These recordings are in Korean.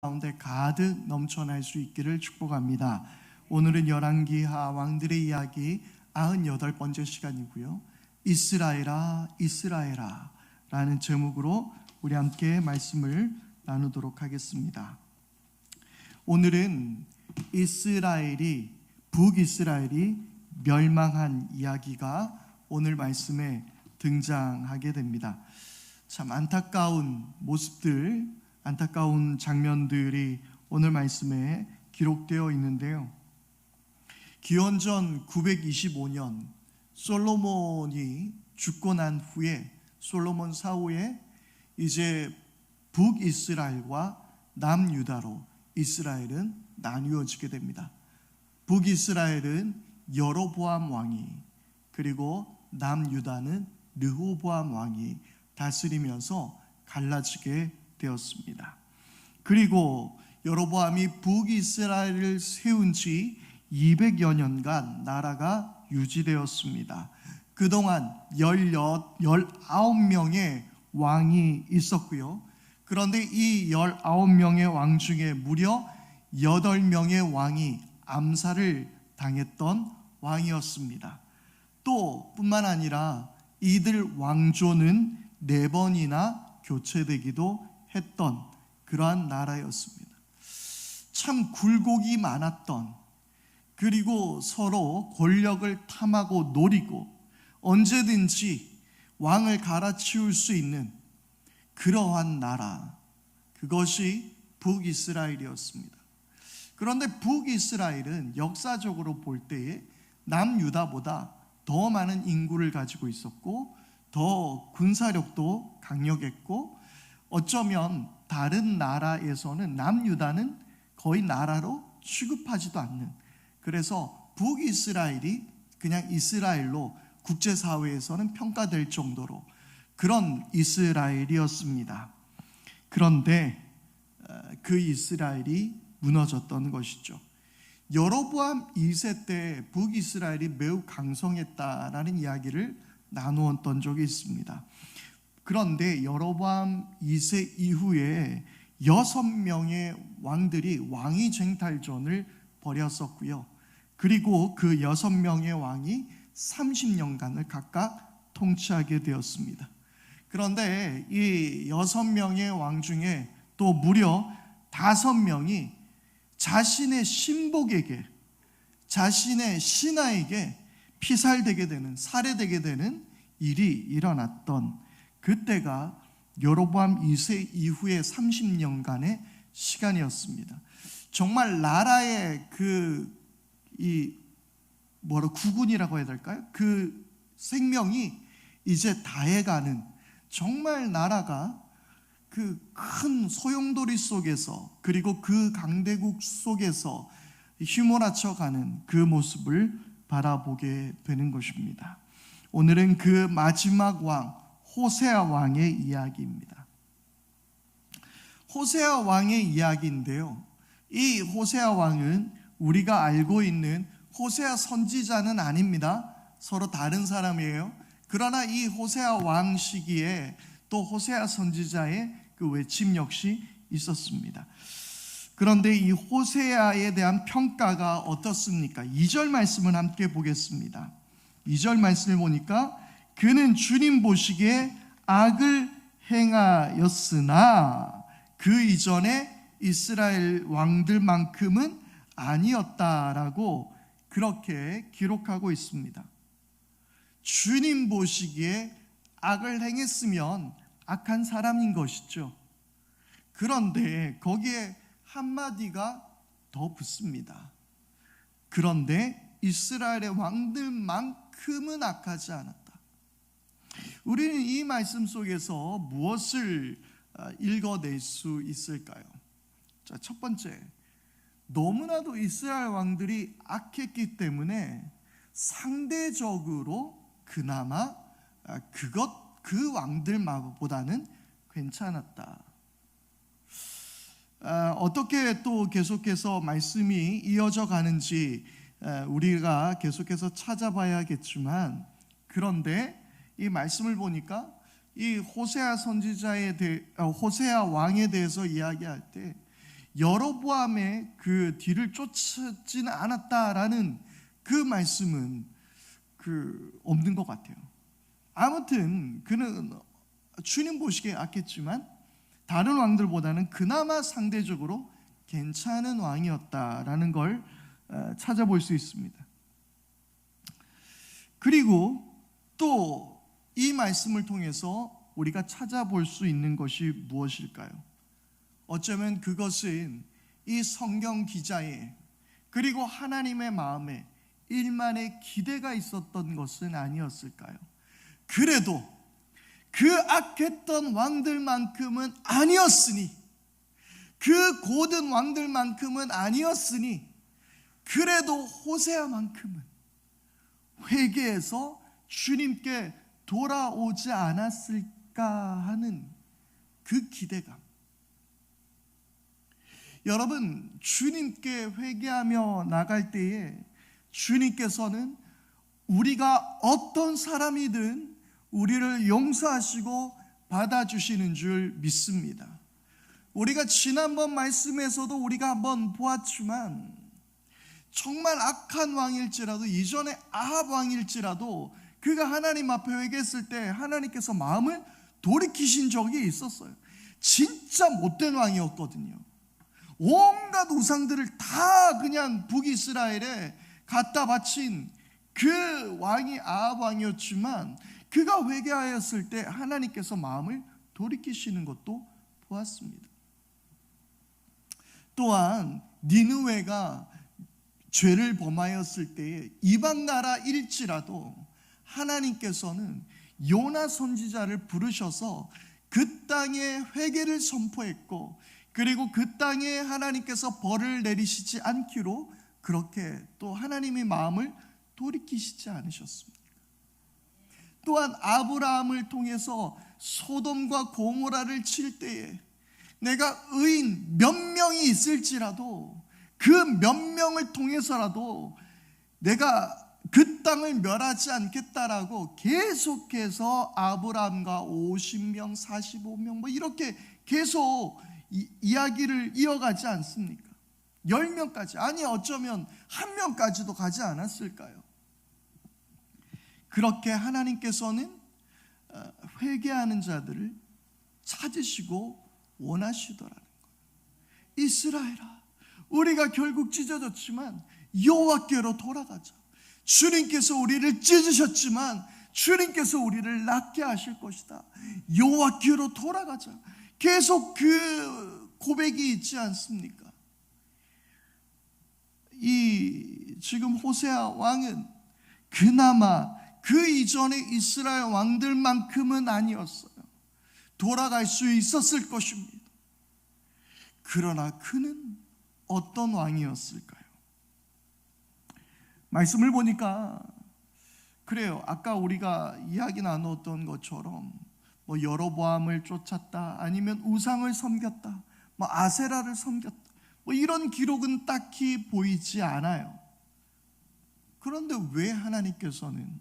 가운데 가득 넘쳐날 수 있기를 축복합니다. 오늘은 열왕기하 왕들의 이야기 98번째 시간이고요. 이스라엘아 이스라엘아 라는 제목으로 우리 함께 말씀을 나누도록 하겠습니다. 오늘은 북이스라엘이 멸망한 이야기가 오늘 말씀에 등장하게 됩니다. 참 안타까운 모습들, 안타까운 장면들이 오늘 말씀에 기록되어 있는데요. 기원전 925년 솔로몬이 죽고 난 후에 솔로몬 사후에 이제 북이스라엘과 남유다로 이스라엘은 나뉘어지게 됩니다. 북이스라엘은 여로보암 왕이, 그리고 남유다는 르호보암 왕이 다스리면서 갈라지게 되었습니다. 그리고 여로보암이 북이스라엘을 세운 지 200여 년간 나라가 유지되었습니다. 그동안 19명의 왕이 있었고요. 그런데 이 19명의 왕 중에 무려 8명의 왕이 암살을 당했던 왕이었습니다. 또 뿐만 아니라 이들 왕조는 4번이나 교체되기도 했던 그러한 나라였습니다. 참 굴곡이 많았던, 그리고 서로 권력을 탐하고 노리고 언제든지 왕을 갈아치울 수 있는 그러한 나라, 그것이 북이스라엘이었습니다. 그런데 북이스라엘은 역사적으로 볼 때에 남유다보다 더 많은 인구를 가지고 있었고 더 군사력도 강력했고, 어쩌면 다른 나라에서는 남유다는 거의 나라로 취급하지도 않는, 그래서 북이스라엘이 그냥 이스라엘로 국제사회에서는 평가될 정도로 그런 이스라엘이었습니다. 그런데 그 이스라엘이 무너졌던 것이죠. 여로보암 2세 때 북이스라엘이 매우 강성했다라는 이야기를 나누었던 적이 있습니다. 그런데 여로보암 2세 이후에 6명의 왕들이 왕위 쟁탈전을 벌였었고요. 그리고 그 6명의 왕이 30년간을 각각 통치하게 되었습니다. 그런데 이 6명의 왕 중에 또 무려 5명이 자신의 신복에게, 자신의 신하에게 피살되게 되는, 살해되게 되는 일이 일어났던 그때가 여로보암 2세 이후의 30년간의 시간이었습니다. 정말 나라의 구군이라고 해야 될까요? 그 생명이 이제 다해가는, 정말 나라가 그 큰 소용돌이 속에서, 그리고 그 강대국 속에서 휘몰아쳐가는 그 모습을 바라보게 되는 것입니다. 오늘은 그 마지막 왕 호세아 왕의 이야기입니다. 호세아 왕의 이야기인데요, 이 호세아 왕은 우리가 알고 있는 호세아 선지자는 아닙니다. 서로 다른 사람이에요. 그러나 이 호세아 왕 시기에 또 호세아 선지자의 그 외침 역시 있었습니다. 그런데 이 호세아에 대한 평가가 어떻습니까? 2절 말씀을 함께 보겠습니다. 2절 말씀을 보니까 그는 주님 보시기에 악을 행하였으나 그 이전에 이스라엘 왕들만큼은 아니었다라고 그렇게 기록하고 있습니다. 주님 보시기에 악을 행했으면 악한 사람인 것이죠. 그런데 거기에 한마디가 더 붙습니다. 그런데 이스라엘의 왕들만큼은 악하지 않았다. 우리는 이 말씀 속에서 무엇을 읽어낼 수 있을까요? 자, 첫 번째, 너무나도 이스라엘 왕들이 악했기 때문에 상대적으로 그나마 그 왕들보다는 괜찮았다. 어떻게 또 계속해서 말씀이 이어져 가는지 우리가 계속해서 찾아봐야겠지만, 그런데 이 말씀을 보니까 이 호세아 왕에 대해서 이야기할 때 여로보암의 그 뒤를 쫓지는 않았다라는 그 말씀은 없는 것 같아요. 아무튼 그는 주님 보시기에 악했지만 다른 왕들보다는 그나마 상대적으로 괜찮은 왕이었다라는 걸 찾아볼 수 있습니다. 그리고 또 이 말씀을 통해서 우리가 찾아볼 수 있는 것이 무엇일까요? 어쩌면 그것은 이 성경 기자의 그리고 하나님의 마음에 일만의 기대가 있었던 것은 아니었을까요? 그래도 그 악했던 왕들만큼은 아니었으니, 그 고든 왕들만큼은 아니었으니, 그래도 호세아만큼은 회개해서 주님께 돌아오지 않았을까 하는 그 기대감. 여러분, 주님께 회개하며 나갈 때에 주님께서는 우리가 어떤 사람이든 우리를 용서하시고 받아주시는 줄 믿습니다. 우리가 지난번 말씀에서도 우리가 한번 보았지만 정말 악한 왕일지라도, 이전에 아합 왕일지라도 그가 하나님 앞에 회개했을 때 하나님께서 마음을 돌이키신 적이 있었어요. 진짜 못된 왕이었거든요. 온갖 우상들을 다 그냥 북이스라엘에 갖다 바친 그 왕이 아합 왕이었지만 그가 회개하였을 때 하나님께서 마음을 돌이키시는 것도 보았습니다. 또한 니느웨가 죄를 범하였을 때에 이방 나라일지라도 하나님께서는 요나 선지자를 부르셔서 그 땅에 회개를 선포했고, 그리고 그 땅에 하나님께서 벌을 내리시지 않기로 그렇게 또 하나님의 마음을 돌이키시지 않으셨습니까? 또한 아브라함을 통해서 소돔과 고모라를 칠 때에 내가 의인 몇 명이 있을지라도 그 몇 명을 통해서라도 내가 그 땅을 멸하지 않겠다라고 계속해서 아브라함과 50명, 45명 이렇게 계속 이야기를 이어가지 않습니까? 10명까지, 아니 어쩌면 1명까지도 가지 않았을까요? 그렇게 하나님께서는 회개하는 자들을 찾으시고 원하시더라는 거예요. 이스라엘아, 우리가 결국 찢어졌지만 여호와께로 돌아가자. 주님께서 우리를 찢으셨지만 주님께서 우리를 낫게 하실 것이다. 여호와께로 돌아가자. 계속 그 고백이 있지 않습니까? 이 지금 호세아 왕은 그나마 그 이전의 이스라엘 왕들만큼은 아니었어요. 돌아갈 수 있었을 것입니다. 그러나 그는 어떤 왕이었을까요? 말씀을 보니까 그래요. 아까 우리가 이야기 나눴던 것처럼 여로보암을 쫓았다, 아니면 우상을 섬겼다, 아세라를 섬겼다, 이런 기록은 딱히 보이지 않아요. 그런데 왜 하나님께서는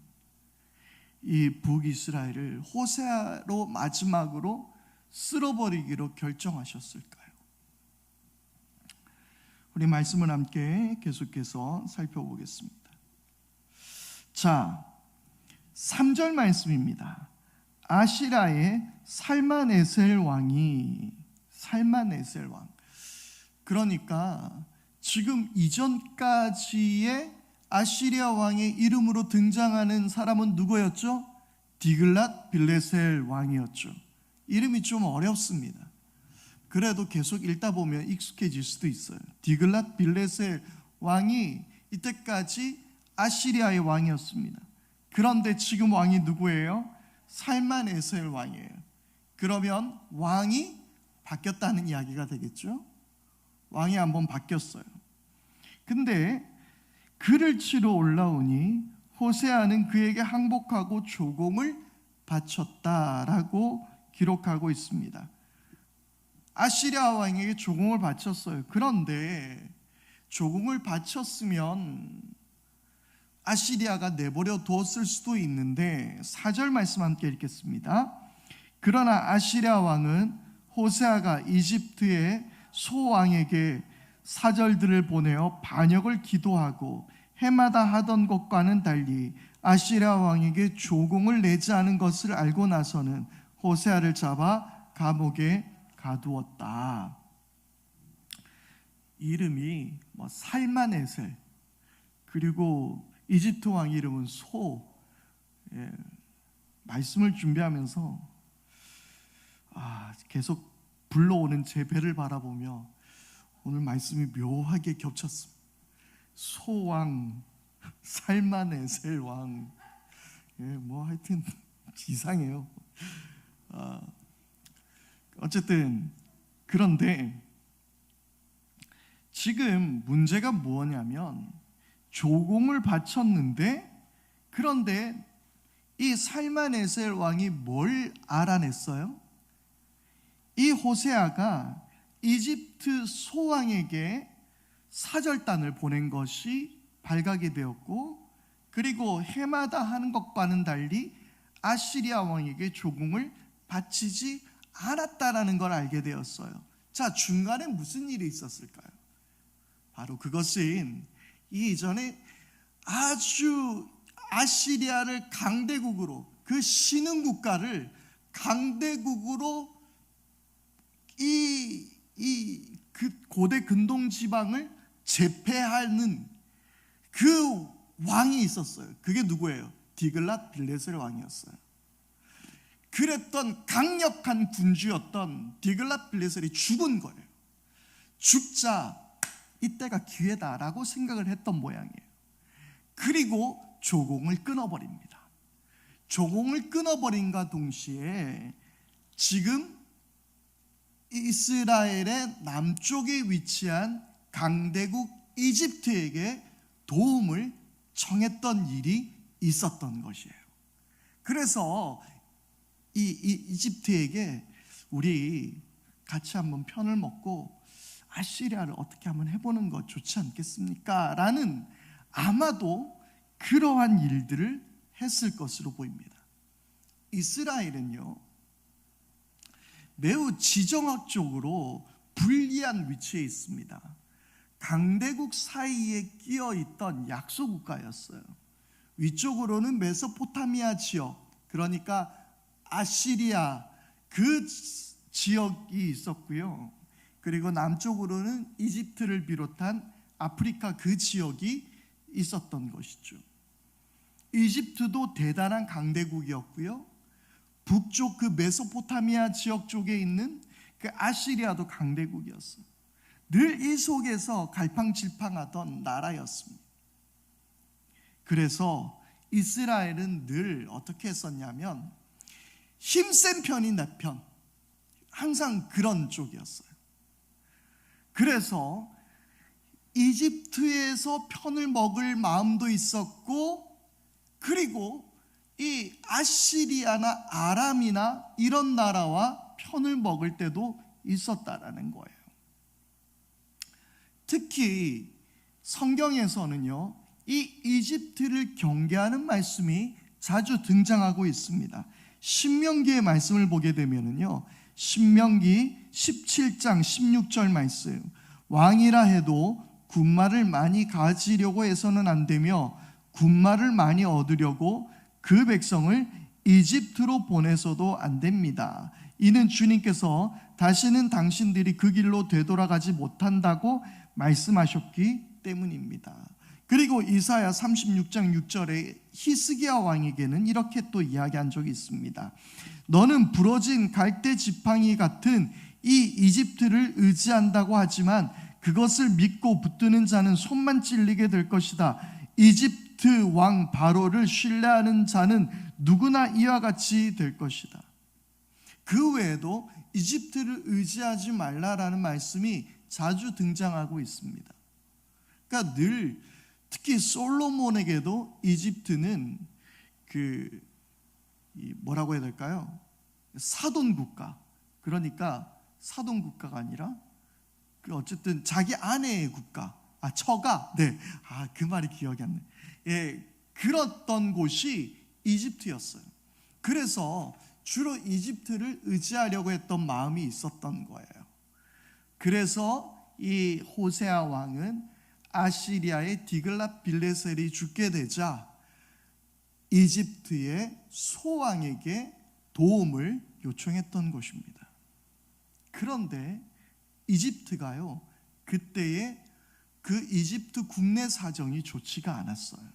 이 북이스라엘을 호세아로 마지막으로 쓸어버리기로 결정하셨을까요? 우리 말씀을 함께 계속해서 살펴보겠습니다. 자, 3절 말씀입니다. 아시라의 살마네셀 왕이, 살마네셀 왕, 그러니까 지금 이전까지의 아시리아 왕의 이름으로 등장하는 사람은 누구였죠? 디글랏 빌레셀 왕이었죠. 이름이 좀 어렵습니다. 그래도 계속 읽다 보면 익숙해질 수도 있어요. 디글랏 빌레셀 왕이 이때까지 아시리아의 왕이었습니다. 그런데 지금 왕이 누구예요? 살마네셀 왕이에요. 그러면 왕이 바뀌었다는 이야기가 되겠죠? 왕이 한번 바뀌었어요. 근데 그를 치러 올라오니 호세아는 그에게 항복하고 조공을 바쳤다라고 기록하고 있습니다. 아시리아 왕에게 조공을 바쳤어요. 그런데 조공을 바쳤으면 아시리아가 내버려 두었을 수도 있는데 4절 말씀 함께 읽겠습니다. 그러나 아시리아 왕은 호세아가 이집트에 소왕에게 사절들을 보내어 반역을 기도하고 해마다 하던 것과는 달리 아시리아 왕에게 조공을 내지 않은 것을 알고 나서는 호세아를 잡아 감옥에 가두었다. 이름이 살마네셀, 그리고 이집트 왕 이름은 소. 말씀을 준비하면서 계속 불러오는 제 배를 바라보며 오늘 말씀이 묘하게 겹쳤습니다. 소왕, 살마네셀 왕, 하여튼 이상해요. 어쨌든 그런데 지금 문제가 뭐냐면 조공을 바쳤는데, 그런데 이 살마네셀 왕이 뭘 알아냈어요? 이 호세아가 이집트 소왕에게 사절단을 보낸 것이 발각이 되었고, 그리고 해마다 하는 것과는 달리 아시리아 왕에게 조공을 바치지 않았다라는 걸 알게 되었어요. 자, 중간에 무슨 일이 있었을까요? 바로 그것은 이전에 아주 아시리아를 강대국으로, 그 신흥 국가를 강대국으로 그 고대 근동 지방을 제패하는 그 왕이 있었어요. 그게 누구예요? 디글랏 빌레셀 왕이었어요. 그랬던 강력한 군주였던 디글랏 빌레셀이 죽은 거예요. 죽자 이때가 기회다라고 생각을 했던 모양이에요. 그리고 조공을 끊어버립니다. 조공을 끊어버린과 동시에 지금 이스라엘의 남쪽에 위치한 강대국 이집트에게 도움을 청했던 일이 있었던 것이에요. 그래서 이집트에게 우리 같이 한번 편을 먹고 아시리아를 어떻게 한번 해보는 거 좋지 않겠습니까? 라는 아마도 그러한 일들을 했을 것으로 보입니다. 이스라엘은요, 매우 지정학적으로 불리한 위치에 있습니다. 강대국 사이에 끼어 있던 약소국가였어요. 위쪽으로는 메소포타미아 지역, 그러니까 아시리아 그 지역이 있었고요. 그리고 남쪽으로는 이집트를 비롯한 아프리카 그 지역이 있었던 것이죠. 이집트도 대단한 강대국이었고요. 북쪽 그 메소포타미아 지역 쪽에 있는 그 아시리아도 강대국이었어요. 늘 이 속에서 갈팡질팡하던 나라였습니다. 그래서 이스라엘은 늘 어떻게 했었냐면 힘센 편이 내 편, 항상 그런 쪽이었어요. 그래서 이집트에서 편을 먹을 마음도 있었고, 그리고 이 아시리아나 아람이나 이런 나라와 편을 먹을 때도 있었다라는 거예요. 특히 성경에서는요, 이 이집트를 경계하는 말씀이 자주 등장하고 있습니다. 신명기의 말씀을 보게 되면은요, 신명기 17장 16절 말씀, 왕이라 해도 군마를 많이 가지려고 해서는 안 되며 군마를 많이 얻으려고 그 백성을 이집트로 보내서도 안 됩니다. 이는 주님께서 다시는 당신들이 그 길로 되돌아가지 못한다고 말씀하셨기 때문입니다. 그리고 이사야 36장 6절에 히스기야 왕에게는 이렇게 또 이야기한 적이 있습니다. 너는 부러진 갈대 지팡이 같은 이 이집트를 의지한다고 하지만 그것을 믿고 붙드는 자는 손만 찔리게 될 것이다. 이집트 왕 바로를 신뢰하는 자는 누구나 이와 같이 될 것이다. 그 외에도 이집트를 의지하지 말라라는 말씀이 자주 등장하고 있습니다. 그러니까 늘 특히 솔로몬에게도 이집트는 뭐라고 해야 될까요? 사돈 국가. 그러니까 사돈 국가가 아니라 어쨌든 자기 아내의 국가, 처가, 그 말이 기억이 안 나요. 그랬던 곳이 이집트였어요. 그래서 주로 이집트를 의지하려고 했던 마음이 있었던 거예요. 그래서 이 호세아 왕은 아시리아의 디글랏빌레셀이 죽게 되자 이집트의 소왕에게 도움을 요청했던 것입니다. 그런데 이집트가요, 그때의 그 이집트 국내 사정이 좋지가 않았어요.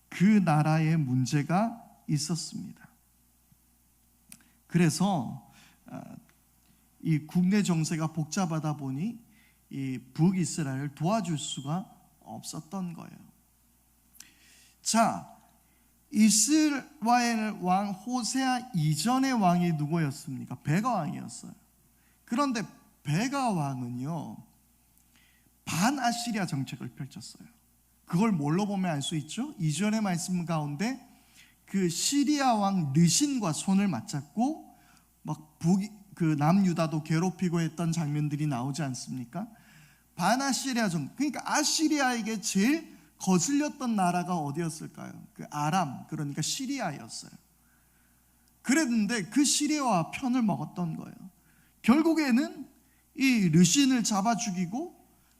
그 나라에 문제가 있었습니다. 그래서 이 국내 정세가 복잡하다 보니 이 북이스라엘을 도와줄 수가 없었던 거예요. 자, 이스라엘 왕 호세아 이전의 왕이 누구였습니까? 베가 왕이었어요. 그런데 베가 왕은요, 반아시리아 정책을 펼쳤어요. 그걸 뭘로 보면 알 수 있죠? 이전의 말씀 가운데 그 시리아 왕 르신과 손을 맞잡고 막 남유다도 괴롭히고 했던 장면들이 나오지 않습니까? 반아시리아 정책, 그러니까 아시리아에게 제일 거슬렸던 나라가 어디였을까요? 그 아람, 그러니까 시리아였어요. 그랬는데 그 시리아와 편을 먹었던 거예요. 결국에는 이 르신을 잡아 죽이고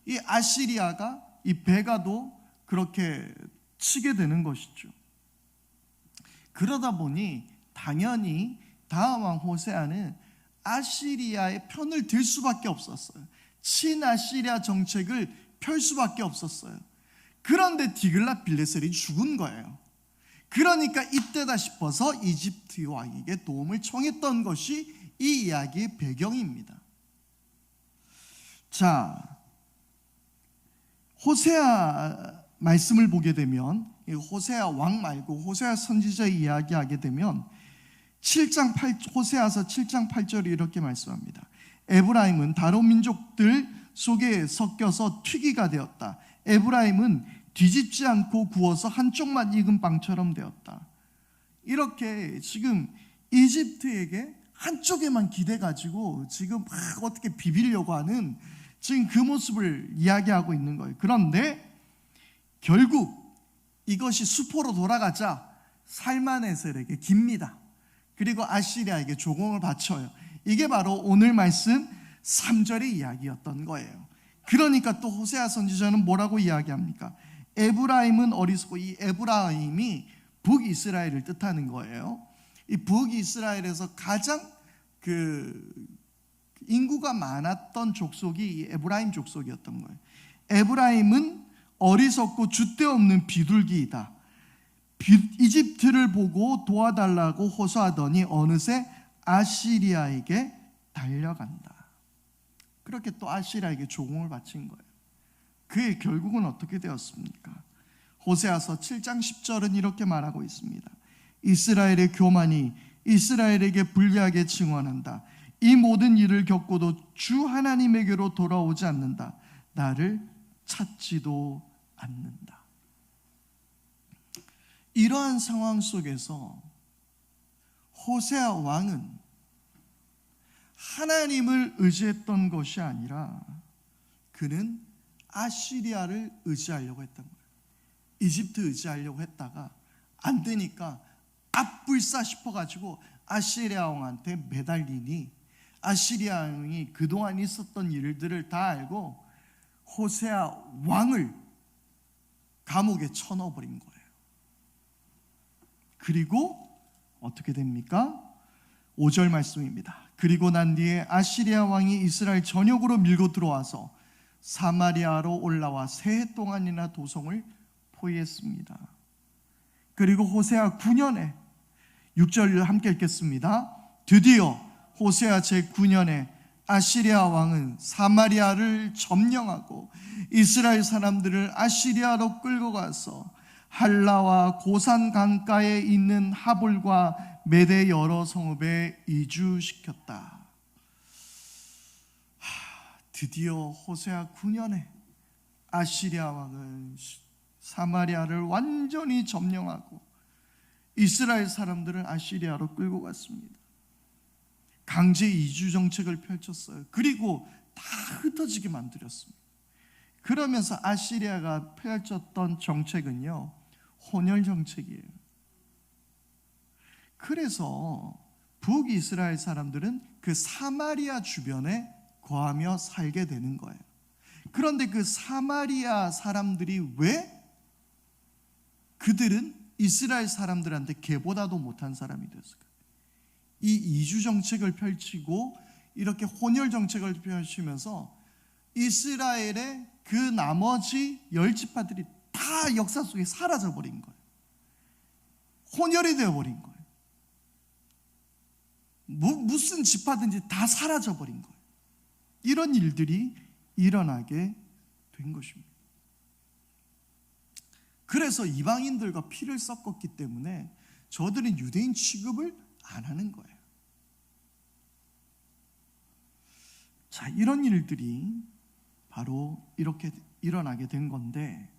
이 아시리아가 이 베가도 그렇게 치게 되는 것이죠. 그러다 보니 당연히 다음 왕 호세아는 아시리아의 편을 들 수밖에 없었어요. 친아시리아 정책을 펼 수밖에 없었어요. 그런데 디글랏빌레셀이 죽은 거예요. 그러니까 이때다 싶어서 이집트 왕에게 도움을 청했던 것이 이 이야기의 배경입니다. 자, 호세아 말씀을 보게 되면 호세아 왕 말고 호세아 선지자 이야기하게 되면 호세아서 7장 8절이 이렇게 말씀합니다. 에브라임은 다른 민족들 속에 섞여서 튀기가 되었다. 에브라임은 뒤집지 않고 구워서 한쪽만 익은 빵처럼 되었다. 이렇게 지금 이집트에게 한쪽에만 기대가지고 지금 막 어떻게 비비려고 하는 지금 그 모습을 이야기하고 있는 거예요. 그런데 결국 이것이 수포로 돌아가자 살마네셀에게 깁니다. 그리고 아시리아에게 조공을 바쳐요. 이게 바로 오늘 말씀 3절의 이야기였던 거예요. 그러니까 또 호세아 선지자는 뭐라고 이야기합니까? 에브라임은 어리석고, 이 에브라임이 북이스라엘을 뜻하는 거예요. 이 북이스라엘에서 가장 인구가 많았던 족속이 이 에브라임 족속이었던 거예요. 에브라임은 어리석고 줏대 없는 비둘기이다. 이집트를 보고 도와달라고 호소하더니 어느새 아시리아에게 달려간다. 그렇게 또 아시리아에게 조공을 바친 거예요. 그의 결국은 어떻게 되었습니까? 호세아서 7장 10절은 이렇게 말하고 있습니다. 이스라엘의 교만이 이스라엘에게 불리하게 증언한다. 이 모든 일을 겪고도 주 하나님에게로 돌아오지 않는다. 나를 찾지도 않는다. 이러한 상황 속에서 호세아 왕은 하나님을 의지했던 것이 아니라 그는 아시리아를 의지하려고 했던 거예요. 이집트 의지하려고 했다가 안 되니까 앞불싸 싶어가지고 아시리아 왕한테 매달리니 아시리아 왕이 그동안 있었던 일들을 다 알고 호세아 왕을 감옥에 쳐넣어버린 거예요. 그리고 어떻게 됩니까? 5절 말씀입니다. 그리고 난 뒤에 아시리아 왕이 이스라엘 전역으로 밀고 들어와서 사마리아로 올라와 세 해 동안이나 도성을 포위했습니다. 그리고 호세아 9년에 6절을 함께 읽겠습니다. 드디어 호세아 제9년에 아시리아 왕은 사마리아를 점령하고 이스라엘 사람들을 아시리아로 끌고 가서 할라와 고산 강가에 있는 하볼과 메대 여러 성읍에 이주시켰다. 드디어 호세아 9년에 아시리아 왕은 사마리아를 완전히 점령하고 이스라엘 사람들을 아시리아로 끌고 갔습니다. 강제 이주 정책을 펼쳤어요. 그리고 다 흩어지게 만들었습니다. 그러면서 아시리아가 펼쳤던 정책은요, 혼혈 정책이에요. 그래서 북이스라엘 사람들은 그 사마리아 주변에 거하며 살게 되는 거예요. 그런데 그 사마리아 사람들이 왜 그들은 이스라엘 사람들한테 걔보다도 못한 사람이 됐을까? 이 이주 정책을 펼치고 이렇게 혼혈 정책을 펼치면서 이스라엘의 그 나머지 10지파들이 다 역사 속에 사라져버린 거예요. 혼혈이 되어버린 거예요. 무슨 지파든지 다 사라져버린 거예요. 이런 일들이 일어나게 된 것입니다. 그래서 이방인들과 피를 섞었기 때문에 저들은 유대인 취급을 안 하는 거예요. 자, 이런 일들이 바로 이렇게 일어나게 된 건데,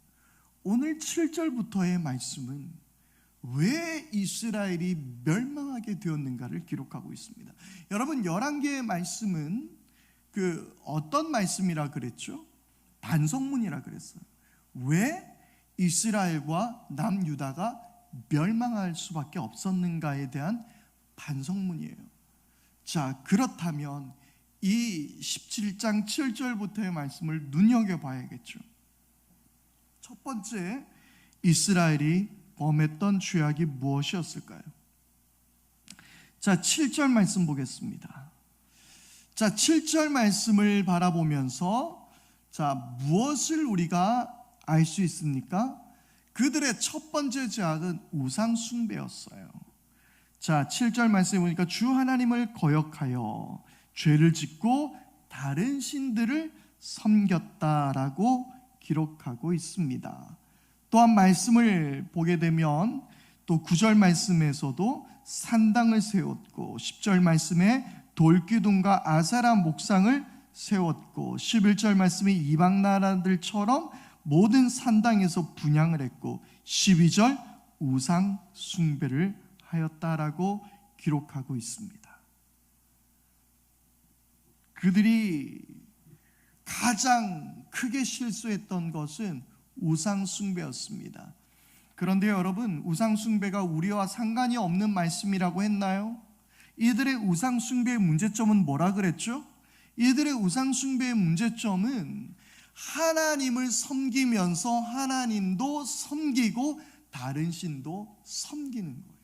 오늘 7절부터의 말씀은 왜 이스라엘이 멸망하게 되었는가를 기록하고 있습니다. 여러분, 열왕기의 말씀은 그 어떤 말씀이라 그랬죠? 반성문이라 그랬어요. 왜 이스라엘과 남유다가 멸망할 수밖에 없었는가에 대한 반성문이에요. 자, 그렇다면 이 17장 7절부터의 말씀을 눈여겨봐야겠죠. 첫 번째, 이스라엘이 범했던 죄악이 무엇이었을까요? 자, 7절 말씀 보겠습니다. 자, 7절 말씀을 바라보면서 자, 무엇을 우리가 알 수 있습니까? 그들의 첫 번째 죄악은 우상 숭배였어요. 자, 7절 말씀에 보니까 주 하나님을 거역하여 죄를 짓고 다른 신들을 섬겼다라고 기록하고 있습니다. 또한 말씀을 보게 되면 또 9절 말씀에서도 산당을 세웠고 10절 말씀에 돌기둥과 아세라 목상을 세웠고 11절 말씀에 이방 나라들처럼 모든 산당에서 분향을 했고 12절 우상 숭배를 하였다라고 기록하고 있습니다. 그들이 가장 크게 실수했던 것은 우상 숭배였습니다. 그런데 여러분, 우상 숭배가 우리와 상관이 없는 말씀이라고 했나요? 이들의 우상 숭배의 문제점은 뭐라 그랬죠? 이들의 우상 숭배의 문제점은 하나님을 섬기면서 하나님도 섬기고 다른 신도 섬기는 거예요.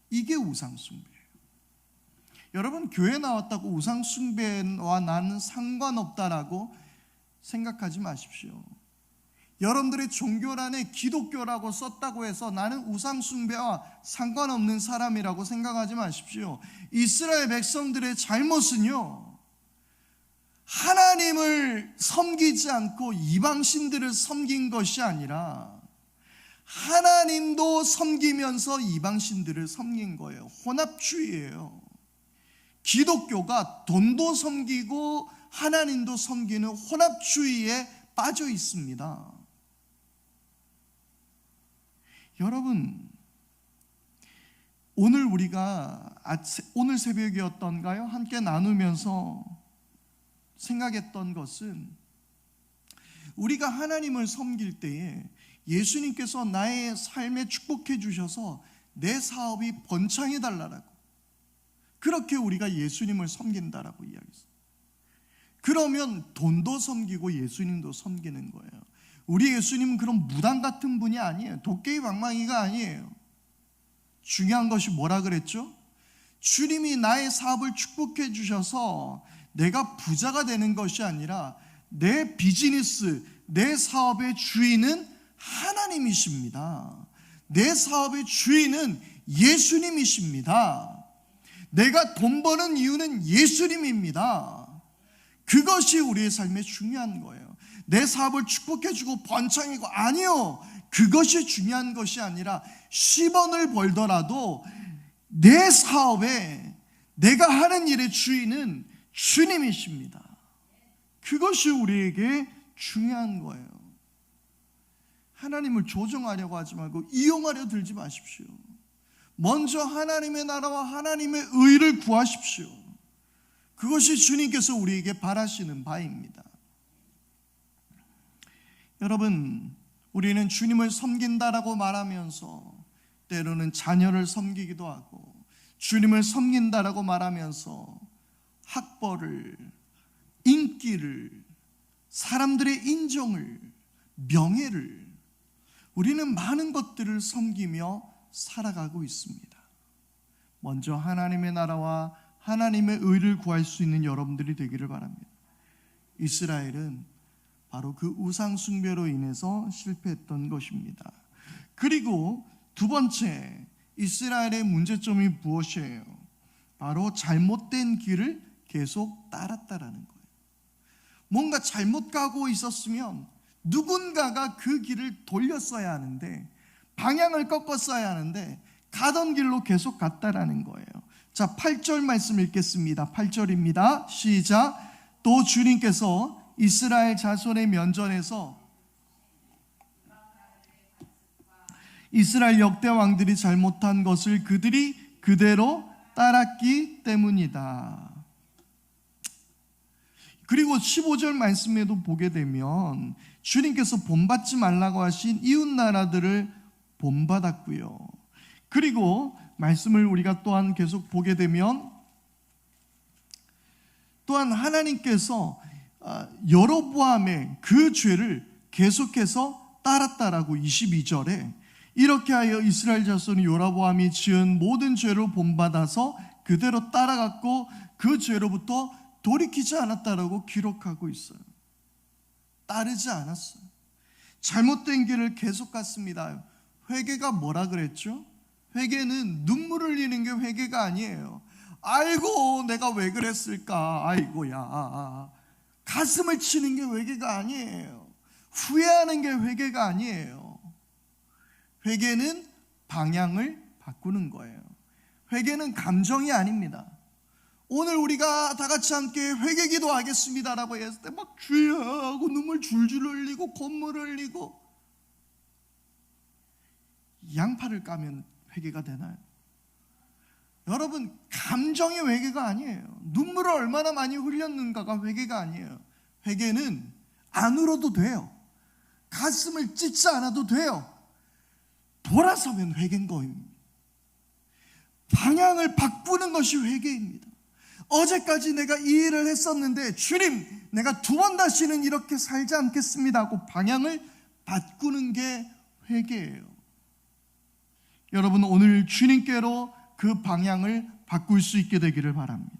이게 우상 숭배예요. 여러분, 교회 나왔다고 우상 숭배와 나는 상관없다라고 생각하지 마십시오. 여러분들의 종교란에 기독교라고 썼다고 해서 나는 우상 숭배와 상관없는 사람이라고 생각하지 마십시오. 이스라엘 백성들의 잘못은요, 하나님을 섬기지 않고 이방신들을 섬긴 것이 아니라 하나님도 섬기면서 이방신들을 섬긴 거예요. 혼합주의예요. 기독교가 돈도 섬기고 하나님도 섬기는 혼합주의에 빠져 있습니다. 여러분, 오늘 우리가 오늘 새벽이었던가요? 함께 나누면서 생각했던 것은 우리가 하나님을 섬길 때에 예수님께서 나의 삶에 축복해 주셔서 내 사업이 번창해 달라고, 그렇게 우리가 예수님을 섬긴다라고 이야기했어요. 그러면 돈도 섬기고 예수님도 섬기는 거예요. 우리 예수님은 그런 무당 같은 분이 아니에요. 도깨비 방망이가 아니에요. 중요한 것이 뭐라 그랬죠? 주님이 나의 사업을 축복해 주셔서 내가 부자가 되는 것이 아니라 내 비즈니스, 내 사업의 주인은 하나님이십니다. 내 사업의 주인은 예수님이십니다. 내가 돈 버는 이유는 예수님입니다. 그것이 우리의 삶에 중요한 거예요. 내 사업을 축복해주고 번창이고, 아니요, 그것이 중요한 것이 아니라 10원을 벌더라도 내 사업에 내가 하는 일의 주인은 주님이십니다. 그것이 우리에게 중요한 거예요. 하나님을 조정하려고 하지 말고 이용하려 들지 마십시오. 먼저 하나님의 나라와 하나님의 의를 구하십시오. 그것이 주님께서 우리에게 바라시는 바입니다. 여러분, 우리는 주님을 섬긴다라고 말하면서 때로는 자녀를 섬기기도 하고, 주님을 섬긴다라고 말하면서 학벌을, 인기를, 사람들의 인정을, 명예를, 우리는 많은 것들을 섬기며 살아가고 있습니다. 먼저 하나님의 나라와 하나님의 의를 구할 수 있는 여러분들이 되기를 바랍니다. 이스라엘은 바로 그 우상 숭배로 인해서 실패했던 것입니다. 그리고 두 번째, 이스라엘의 문제점이 무엇이에요? 바로 잘못된 길을 계속 따랐다라는 거예요. 뭔가 잘못 가고 있었으면 누군가가 그 길을 돌렸어야 하는데, 방향을 꺾었어야 하는데 가던 길로 계속 갔다라는 거예요. 자, 8절 말씀 읽겠습니다. 8절입니다. 시작. 또 주님께서 이스라엘 자손의 면전에서 이스라엘 역대 왕들이 잘못한 것을 그들이 그대로 따랐기 때문이다. 그리고 15절 말씀에도 보게 되면 주님께서 본받지 말라고 하신 이웃 나라들을 본받았고요. 그리고 말씀을 우리가 또한 계속 보게 되면 또한 하나님께서 여로보암의 그 죄를 계속해서 따랐다라고 22절에 이렇게 하여 이스라엘 자손이 여로보암이 지은 모든 죄로 본받아서 그대로 따라갔고 그 죄로부터 돌이키지 않았다라고 기록하고 있어요. 따르지 않았어요. 잘못된 길을 계속 갔습니다. 회개가 뭐라 그랬죠? 회개는 눈물 흘리는 게 회개가 아니에요. 아이고 내가 왜 그랬을까, 아이고야, 가슴을 치는 게 회개가 아니에요. 후회하는 게 회개가 아니에요. 회개는 방향을 바꾸는 거예요. 회개는 감정이 아닙니다. 오늘 우리가 다 같이 함께 회개 기도하겠습니다라고 했을 때 막 주여 하고 눈물 줄줄 흘리고 콧물 흘리고, 양파를 까면 회개가 되나요? 여러분, 감정이 회개가 아니에요. 눈물을 얼마나 많이 흘렸는가가 회개가 아니에요. 회개는 안 울어도 돼요. 가슴을 찢지 않아도 돼요. 돌아서면 회개인 거입니다. 방향을 바꾸는 것이 회개입니다. 어제까지 내가 이 일을 했었는데 주님, 내가 두 번 다시는 이렇게 살지 않겠습니다 하고 방향을 바꾸는 게 회개예요. 여러분, 오늘 주님께로 그 방향을 바꿀 수 있게 되기를 바랍니다.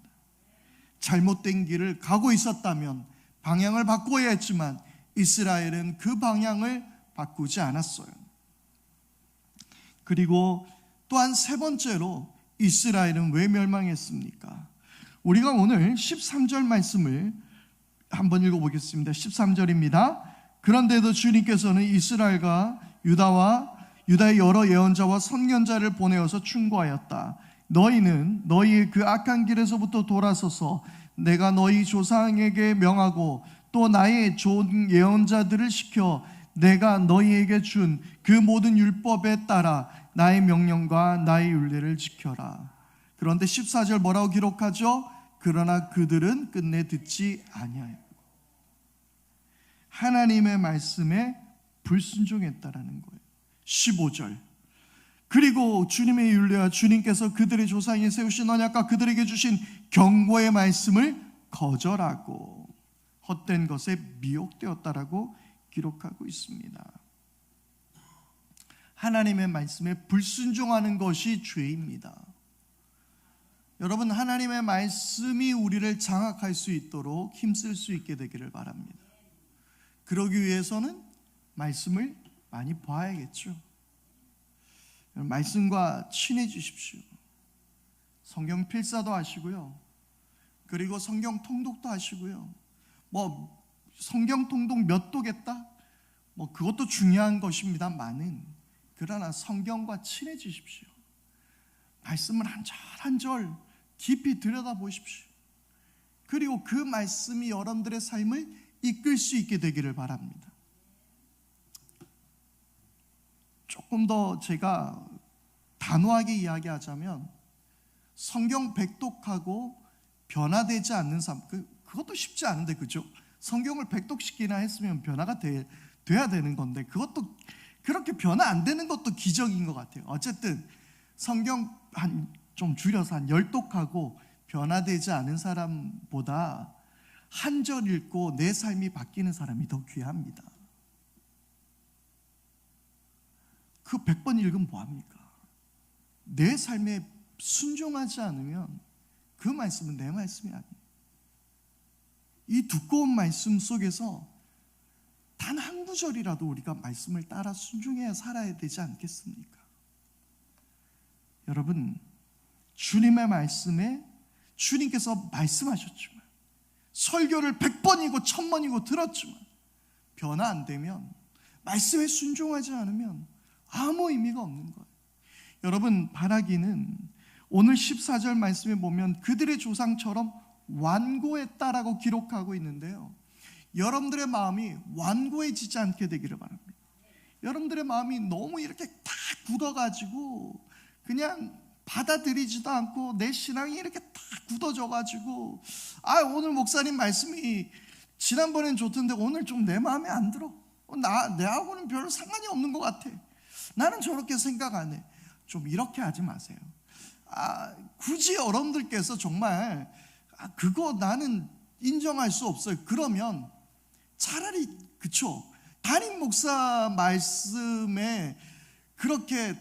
잘못된 길을 가고 있었다면 방향을 바꿔야 했지만 이스라엘은 그 방향을 바꾸지 않았어요. 그리고 또한 세 번째로 이스라엘은 왜 멸망했습니까? 우리가 오늘 13절 말씀을 한번 읽어보겠습니다. 13절입니다. 그런데도 주님께서는 이스라엘과 유다의 여러 예언자와 선견자를 보내어서 충고하였다. 너희는 너희의 그 악한 길에서부터 돌아서서 내가 너희 조상에게 명하고 또 나의 좋은 예언자들을 시켜 내가 너희에게 준 그 모든 율법에 따라 나의 명령과 나의 율례를 지켜라. 그런데 14절 뭐라고 기록하죠? 그러나 그들은 끝내 듣지 아니하였고, 하나님의 말씀에 불순종했다라는 거예요. 15절, 그리고 주님의 율례와 주님께서 그들의 조상에 세우신 언약과 그들에게 주신 경고의 말씀을 거절하고 헛된 것에 미혹되었다라고 기록하고 있습니다. 하나님의 말씀에 불순종하는 것이 죄입니다. 여러분, 하나님의 말씀이 우리를 장악할 수 있도록 힘쓸 수 있게 되기를 바랍니다. 그러기 위해서는 말씀을 많이 봐야겠죠. 말씀과 친해지십시오. 성경 필사도 하시고요. 그리고 성경 통독도 하시고요. 성경 통독 몇 도겠다? 그것도 중요한 것입니다만은, 그러나 성경과 친해지십시오. 말씀을 한 절 한 절 깊이 들여다보십시오. 그리고 그 말씀이 여러분들의 삶을 이끌 수 있게 되기를 바랍니다. 조금 더 제가 단호하게 이야기하자면, 성경 백독하고 변화되지 않는 삶, 그것도 쉽지 않은데, 그죠? 성경을 백독시키나 했으면 변화가 돼야 되는 건데, 그것도 그렇게 변화 안 되는 것도 기적인 것 같아요. 어쨌든 성경 좀 줄여서 한 10독하고 변화되지 않은 사람보다 한 절 읽고 내 삶이 바뀌는 사람이 더 귀합니다. 그 100번 읽으면 뭐합니까? 내 삶에 순종하지 않으면 그 말씀은 내 말씀이 아니에요. 이 두꺼운 말씀 속에서 단 한 구절이라도 우리가 말씀을 따라 순종해야 살아야 되지 않겠습니까? 여러분, 주님의 말씀에 주님께서 말씀하셨지만, 설교를 100번이고 1000번이고 들었지만 변화 안 되면, 말씀에 순종하지 않으면 아무 의미가 없는 거예요. 여러분, 바라기는 오늘 14절 말씀에 보면 그들의 조상처럼 완고했다라고 기록하고 있는데요, 여러분들의 마음이 완고해지지 않게 되기를 바랍니다. 여러분들의 마음이 너무 이렇게 다 굳어가지고 그냥 받아들이지도 않고 내 신앙이 이렇게 다 굳어져가지고, 오늘 목사님 말씀이 지난번엔 좋던데 오늘 좀 내 마음에 안 들어, 내하고는 별로 상관이 없는 것 같아, 나는 저렇게 생각 안 해. 좀 이렇게 하지 마세요. 굳이 여러분들께서 정말 그거 나는 인정할 수 없어요, 그러면 차라리, 그쵸, 담임 목사 말씀에 그렇게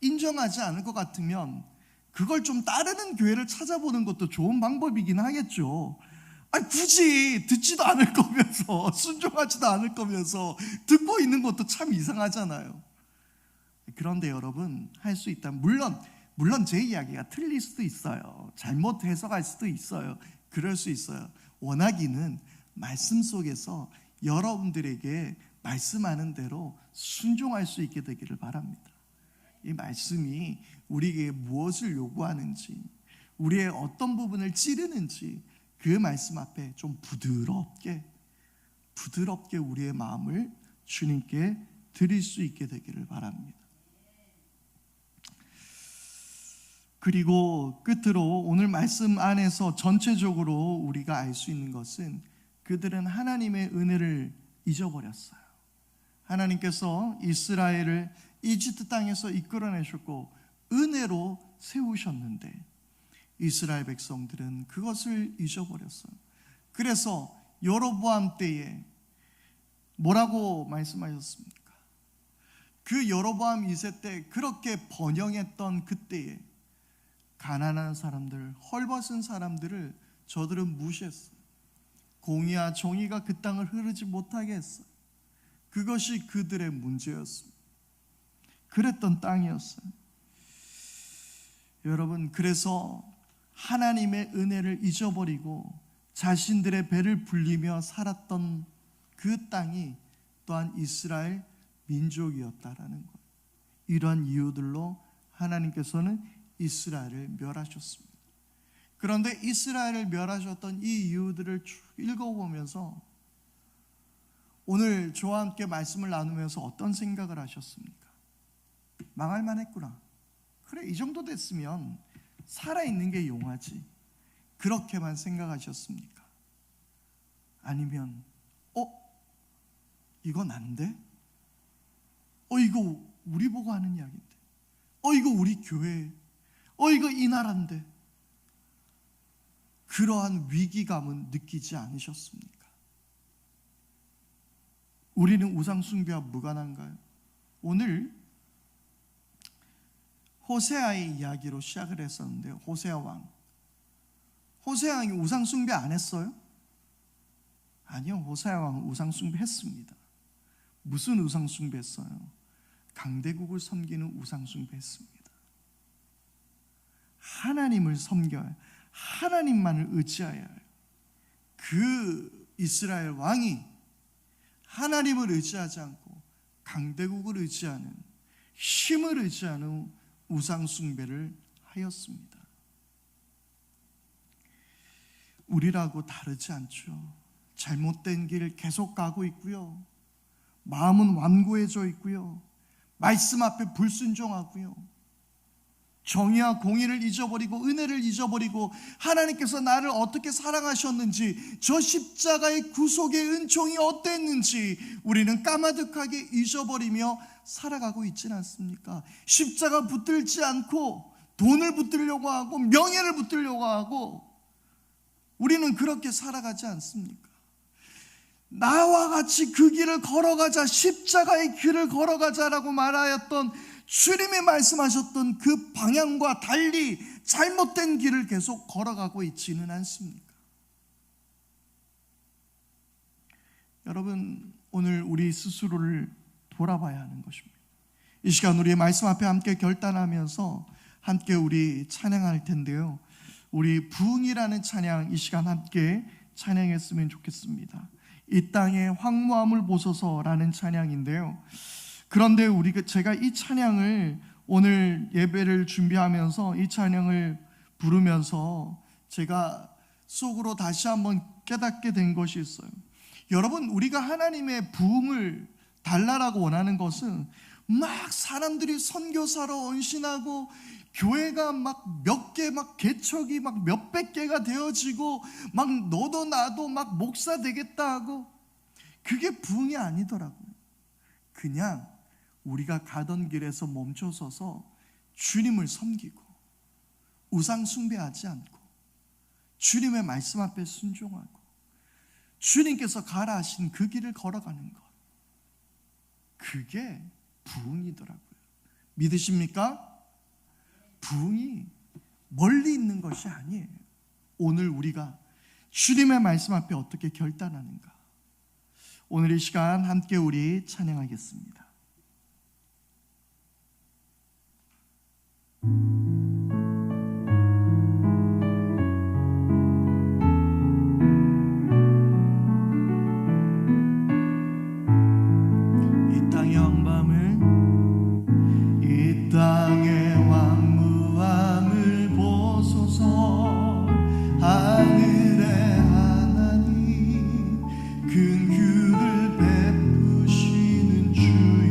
인정하지 않을 것 같으면 그걸 좀 따르는 교회를 찾아보는 것도 좋은 방법이긴 하겠죠. 굳이 듣지도 않을 거면서 순종하지도 않을 거면서 듣고 있는 것도 참 이상하잖아요. 그런데 여러분, 할 수 있다. 물론 제 이야기가 틀릴 수도 있어요. 잘못 해석할 수도 있어요. 그럴 수 있어요. 원하기는 말씀 속에서 여러분들에게 말씀하는 대로 순종할 수 있게 되기를 바랍니다. 이 말씀이 우리에게 무엇을 요구하는지, 우리의 어떤 부분을 찌르는지, 그 말씀 앞에 좀 부드럽게 우리의 마음을 주님께 드릴 수 있게 되기를 바랍니다. 그리고 끝으로 오늘 말씀 안에서 전체적으로 우리가 알 수 있는 것은, 그들은 하나님의 은혜를 잊어버렸어요. 하나님께서 이스라엘을 이집트 땅에서 이끌어내셨고 은혜로 세우셨는데 이스라엘 백성들은 그것을 잊어버렸어요. 그래서 여로보암 때에 뭐라고 말씀하셨습니까? 그 여로보암 2세 때 그렇게 번영했던 그때에 가난한 사람들, 헐벗은 사람들을 저들은 무시했어요. 공의와 정의가 그 땅을 흐르지 못하게 했어요. 그것이 그들의 문제였습니다. 그랬던 땅이었어요. 여러분, 그래서 하나님의 은혜를 잊어버리고 자신들의 배를 불리며 살았던 그 땅이 또한 이스라엘 민족이었다라는 거예요. 이러한 이유들로 하나님께서는 이스라엘을 멸하셨습니다. 그런데 이스라엘을 멸하셨던 이 이유들을 쭉 읽어보면서 오늘 저와 함께 말씀을 나누면서 어떤 생각을 하셨습니까? 망할 만했구나, 그래 이 정도 됐으면 살아있는 게 용하지, 그렇게만 생각하셨습니까? 아니면 이거 난데? 이거 우리 보고 하는 이야기인데, 이거 우리 교회, 이거 이 나라인데, 그러한 위기감은 느끼지 않으셨습니까? 우리는 우상 숭배와 무관한가요? 오늘 호세아의 이야기로 시작을 했었는데, 호세아 왕이 우상 숭배 안 했어요? 아니요, 호세아 왕은 우상 숭배했습니다. 무슨 우상 숭배했어요? 강대국을 섬기는 우상 숭배했습니다. 하나님을 섬겨야, 하나님만을 의지하여야 해요. 그 이스라엘 왕이 하나님을 의지하지 않고 강대국을 의지하는, 힘을 의지하는 우상 숭배를 하였습니다. 우리라고 다르지 않죠. 잘못된 길 계속 가고 있고요, 마음은 완고해져 있고요, 말씀 앞에 불순종하고요, 정의와 공의를 잊어버리고 은혜를 잊어버리고 하나님께서 나를 어떻게 사랑하셨는지, 저 십자가의 구속의 은총이 어땠는지 우리는 까마득하게 잊어버리며 살아가고 있지는 않습니까? 십자가 붙들지 않고 돈을 붙들려고 하고 명예를 붙들려고 하고 우리는 그렇게 살아가지 않습니까? 나와 같이 그 길을 걸어가자, 십자가의 길을 걸어가자라고 말하였던 주님이 말씀하셨던 그 방향과 달리 잘못된 길을 계속 걸어가고 있지는 않습니까? 여러분, 오늘 우리 스스로를 돌아봐야 하는 것입니다. 이 시간 우리의 말씀 앞에 함께 결단하면서 함께 우리 찬양할 텐데요, 우리 부흥이라는 찬양 이 시간 함께 찬양했으면 좋겠습니다. 이 땅의 황무함을 보소서라는 찬양인데요, 그런데 제가 이 찬양을 오늘 예배를 준비하면서 이 찬양을 부르면서 제가 속으로 다시 한번 깨닫게 된 것이 있어요. 여러분, 우리가 하나님의 부흥을 달라라고 원하는 것은 막 사람들이 선교사로 헌신하고 교회가 막 몇 개, 막 개척이 막 몇백 개가 되어지고 막 너도 나도 막 목사 되겠다 하고, 그게 부흥이 아니더라고요. 그냥 우리가 가던 길에서 멈춰서서 주님을 섬기고 우상 숭배하지 않고 주님의 말씀 앞에 순종하고 주님께서 가라 하신 그 길을 걸어가는 것, 그게 부흥이더라고요. 믿으십니까? 부흥이 멀리 있는 것이 아니에요. 오늘 우리가 주님의 말씀 앞에 어떻게 결단하는가, 오늘 이 시간 함께 우리 찬양하겠습니다. 이 땅의 왕무함을, 이 땅의 왕무함을 보소서. 하늘의 하나님, 큰 규를 베푸시는 주여,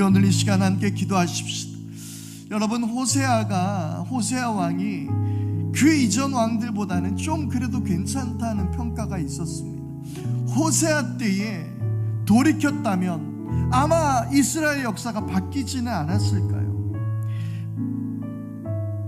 우리 오늘 이 시간 함께 기도하십시다. 여러분, 호세아 왕이 그 이전 왕들보다는 좀 그래도 괜찮다는 평가가 있었습니다. 호세아 때에 돌이켰다면 아마 이스라엘 역사가 바뀌지는 않았을까요?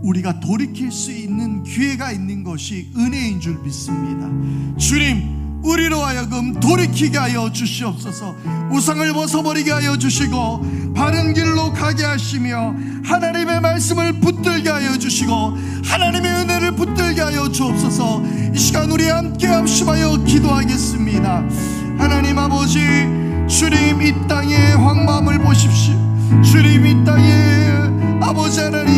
우리가 돌이킬 수 있는 기회가 있는 것이 은혜인 줄 믿습니다. 주님, 우리로 하여금 돌이키게 하여 주시옵소서. 우상을 벗어버리게 하여 주시고 바른 길로 가게 하시며 하나님의 말씀을 붙들게 하여 주시고 하나님의 은혜를 붙들게 하여 주옵소서. 이 시간 우리 함께 합심하여 기도하겠습니다. 하나님 아버지, 주님 이 땅의 황망을 보십시오. 주님 이 땅에 아버지 하나님